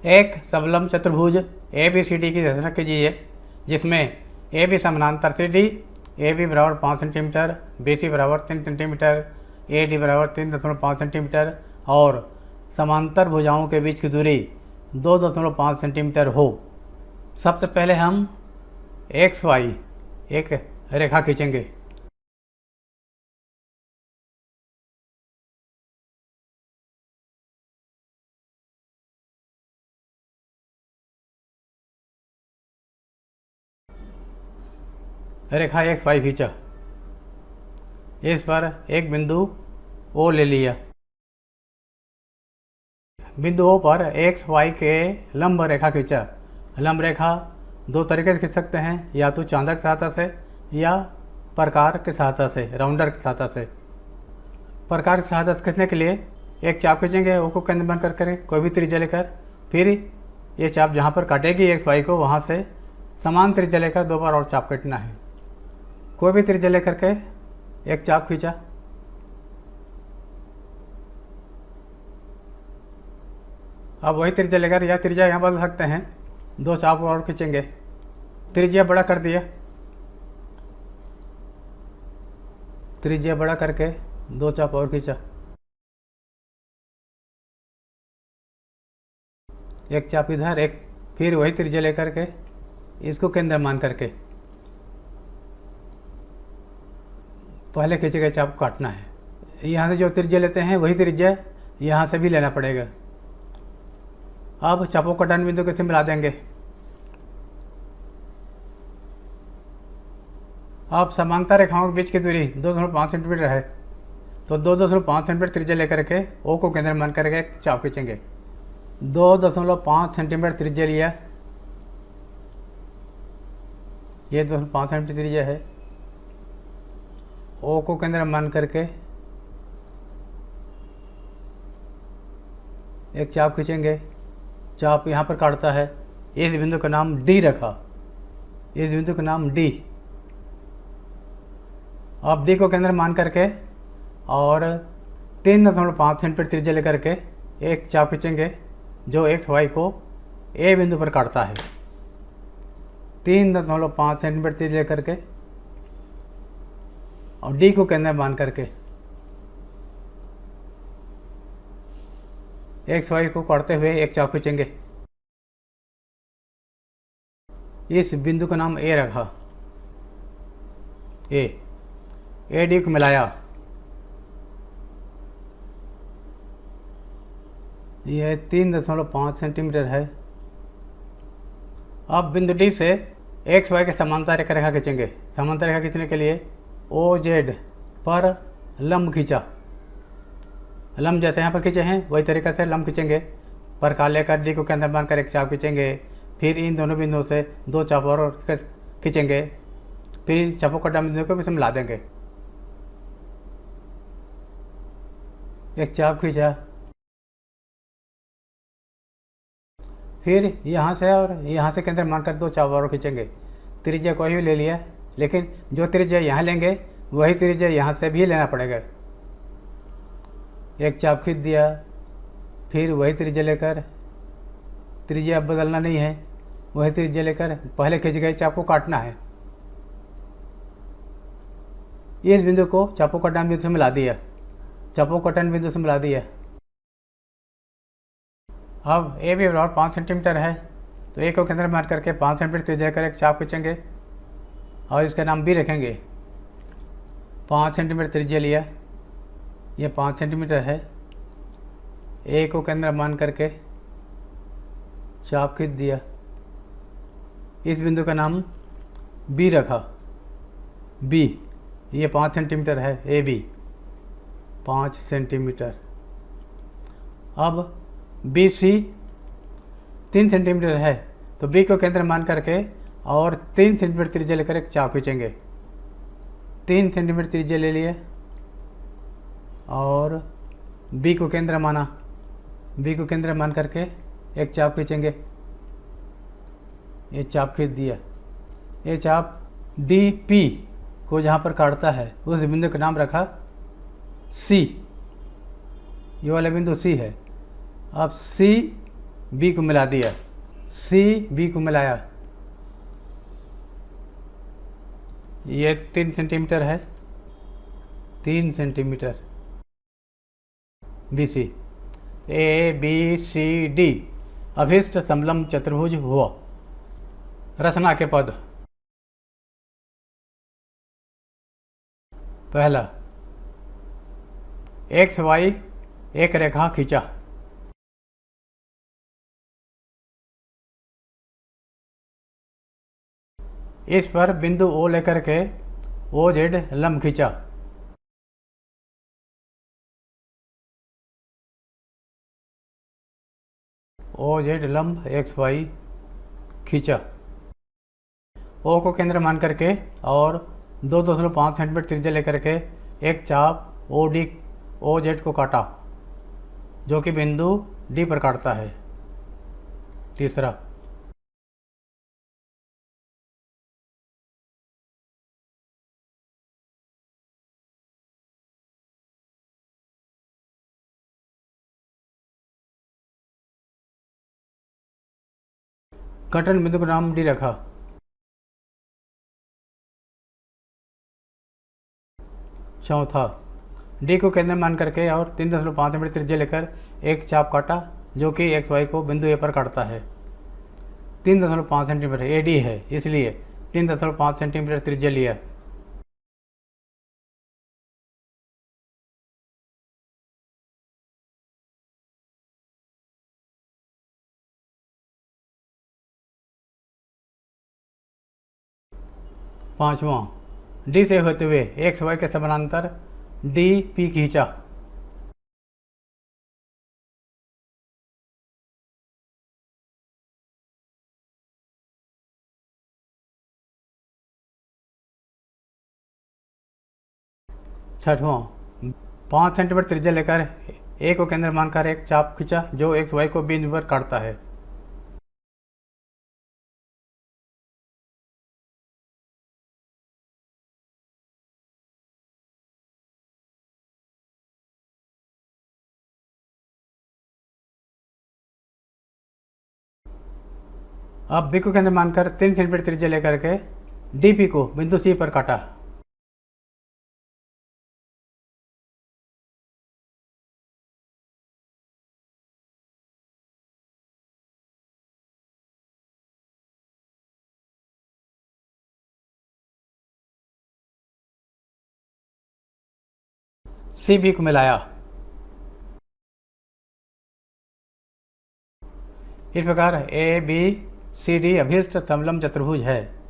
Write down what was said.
एक समलंब चतुर्भुज ए B C D की रचना कीजिए जिसमें ए बी समानांतर सी डी, ए बी बराबर 5 सेंटीमीटर, बी सी बराबर 3 सेंटीमीटर, ए डी बराबर 3.5 सेंटीमीटर और समांतर भुजाओं के बीच की दूरी 2.5 सेंटीमीटर हो। सबसे पहले हम एक्स वाई एक रेखा खींचेंगे। रेखा एक्स वाई खींचा। इस पर एक बिंदु ओ ले लिया। बिंदु ओ पर एक्स वाई के लंब रेखा खींचा। लंब रेखा दो तरीके से खींच सकते हैं, या तो चांदा की सहायता से या प्रकार की सहायता से, राउंडर की सहायता से। प्रकार की सहायता से खींचने के लिए एक चाप खींचेंगे, ओ को केंद्र बन कर कोई भी त्रिज्या लेकर, फिर ये चाप जहाँ पर काटेगी एक्स वाई को वहाँ से समान त्रिज्या लेकर 2 बार और चाप काटना है। कोई भी त्रिज्या लेकर के एक चाप खींचा। अब वही त्रिज्या लेकर या त्रिज्या यहाँ बदल सकते हैं, 2 चाप और खींचेंगे। त्रिज्या बड़ा कर दिया, त्रिज्या बड़ा करके 2 चाप और खींचा। एक चाप इधर, एक फिर वही त्रिज्या लेकर के इसको केंद्र मान करके पहले खींचे गए चाप काटना है। यहाँ से जो त्रिज्या लेते हैं वही त्रिज्या यहाँ से भी लेना पड़ेगा। अब चापों का कटान बिंदु कैसे मिला देंगे। अब समांतर रेखाओं के बीच की दूरी 2.5 सेंटीमीटर है, तो 2.5 सेंटीमीटर त्रिज्या लेकर के ओ को केंद्र मान करके एक चाप खींचेंगे। 2.5 सेंटीमीटर त्रिज्या लिया, ये 2.5 सेंटीमीटर त्रिज्या है। ओ को केंद्र मान करके एक चाप खींचेंगे। चाप यहाँ पर काटता है। इस बिंदु का नाम डी रखा, इस बिंदु का नाम डी। अब डी को केंद्र मान करके और 3.5 सेंटीमीटर त्रिज्या लेकर के एक चाप खींचेंगे जो एक्स वाई को ए बिंदु पर काटता है। 3.5 सेंटीमीटर त्रिज्या लेकर के और डी को केंद्र मान करके एक्स वाई को काटते हुए एक चाप खींचेंगे। इस बिंदु का नाम ए रखा, ए डी को मिलाया। यह 3.5 सेंटीमीटर है। अब बिंदु डी से एक्स वाई के समांतर एक रेखा खींचेंगे। समांतर रेखा खींचने के लिए ओ जेड पर लंब खींचा। लंब जैसे यहाँ पर खींचे हैं वही तरीक़े से लंब खींचेंगे। प्रकार लेकर डी को केंद्र मान कर एक चाप खींचेंगे। फिर इन दोनों बिंदुओं से 2 चाप और खींचेंगे। फिर इन चापों का बिंदुओं को भी मिला देंगे। एक चाप खींचा, फिर यहाँ से और यहाँ से केंद्र मानकर 2 चाप और खींचेंगे। त्रिज्या कोई भी ले लिया, लेकिन जो त्रिज्या यहाँ लेंगे वही त्रिज्या यहाँ से भी लेना पड़ेगा। एक चाप खींच दिया, फिर वही त्रिज्या लेकर, त्रिज्या बदलना नहीं है, वही त्रिज्या लेकर पहले खींच गए चाप को काटना है। इस बिंदु को चापों का कटान बिंदु से मिला दिया, चापों का कटान बिंदु से मिला दिया। अब ए बी बराबर 5 सेंटीमीटर है, तो ए को केंद्र मान करके 5 सेंटीमीटर त्रिज्या लेकर एक चाप खींचेंगे और इसका नाम बी रखेंगे। 5 सेंटीमीटर त्रिज्या लिया, ये 5 सेंटीमीटर है। ए को केंद्र मान करके चाप खींच दिया। इस बिंदु का नाम बी रखा, बी। ये 5 सेंटीमीटर है, ए बी 5 सेंटीमीटर। अब बी सी 3 सेंटीमीटर है, तो बी को केंद्र मान करके और 3 सेंटीमीटर त्रिज्या लेकर एक चाप खींचेंगे। 3 सेंटीमीटर त्रिज्या ले लिए और बी को केंद्र माना, बी को केंद्र मान करके एक चाप खींचेंगे। ये चाप खींच दिया। ये चाप डी पी को जहाँ पर काटता है उस बिंदु का नाम रखा सी। ये वाला बिंदु सी है। अब सी बी को मिला दिया, सी बी को मिलाया, ये 3 सेंटीमीटर है, 3 centimetre B C, A B C D अभिष्ट समलंब चतुर्भुज हुआ। रचना के पद। पहला, एक्स वाई एक रेखा खींचा, इस पर बिंदु ओ लेकर के ओ जेड लंब खींचा, ओ जेड लंब एक्स वाई खींचा। ओ को केंद्र मान करके और 2.5 सेंटीमीटर त्रिज्या लेकर के एक चाप ओ डी ओ जेड को काटा, जो कि बिंदु डी पर काटता है। तीसरा, कटन बिंदु का नाम डी रखा। चौथा, डी को केंद्र मान करके और 3.5 सेंटीमीटर त्रिज्या लेकर एक चाप काटा, जो कि एक्स वाई को बिंदु ए पर काटता है। 3.5 सेंटीमीटर ए डी है, इसलिए 3.5 सेंटीमीटर त्रिज्या लिया। पांचवा, डी से होते हुए एक्स वाई के समानांतर डी पी खींचा, छठवां, 5 सेंटीमीटर त्रिज्या लेकर ए को केंद्र मानकर एक चाप खींचा, जो एक्स वाई को बिंदु पर काटता है। अब बी को केंद्र मानकर 3 सेंटीमीटर त्रिज्या लेकर के डी पी को बिंदु सी पर काटा, सी बी को मिलाया। इस प्रकार ए बी सी डी अभिष्ट समलंब चतुर्भुज है।